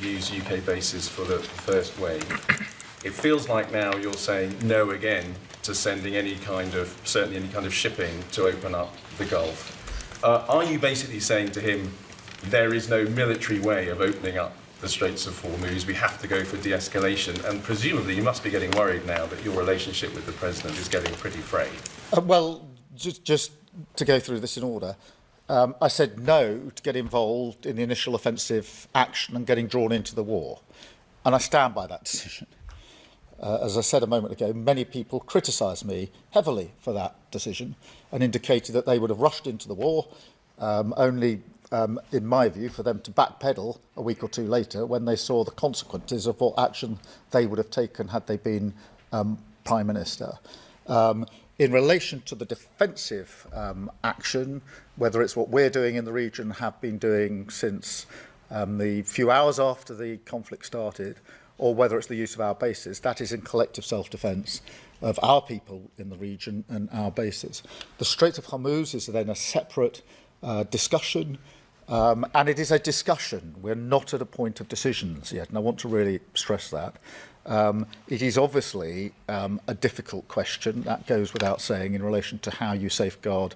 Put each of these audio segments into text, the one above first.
use UK bases for the first wave. It feels like now you're saying no again to sending any kind of, certainly any kind of shipping to open up the Gulf. Are you basically saying to him, there is no military way of opening up the Straits of Hormuz, we have to go for de-escalation? And presumably you must be getting worried now that your relationship with the President is getting pretty frayed. Well, just to go through this in order, I said no to get involved in the initial offensive action and getting drawn into the war. And I stand by that decision. As I said a moment ago, many people criticised me heavily for that decision and indicated that they would have rushed into the war, only, in my view, for them to backpedal a week or two later when they saw the consequences of what action they would have taken had they been Prime Minister. In relation to the defensive action, whether it's what we're doing in the region, have been doing since the few hours after the conflict started, or whether it's the use of our bases, that is in collective self-defence of our people in the region and our bases. The Strait of Hormuz is then a separate discussion, and it is a discussion. We're not at a point of decisions yet, and I want to really stress that. It is obviously a difficult question, that goes without saying, in relation to how you safeguard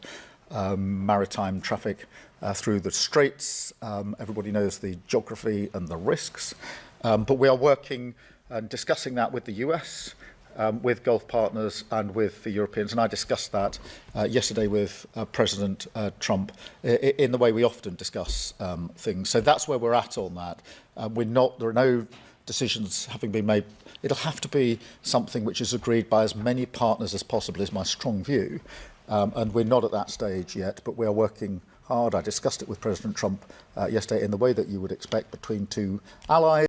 maritime traffic through the straits. Everybody knows the geography and the risks, but we are working and discussing that with the US, with Gulf partners and with the Europeans, and I discussed that yesterday with President Trump in the way we often discuss things. So that's where we're at on that. There are no decisions having been made. It'll have to be something which is agreed by as many partners as possible, is my strong view. And we're not at that stage yet, but we are working hard. I discussed it with President Trump yesterday in the way that you would expect between two allies.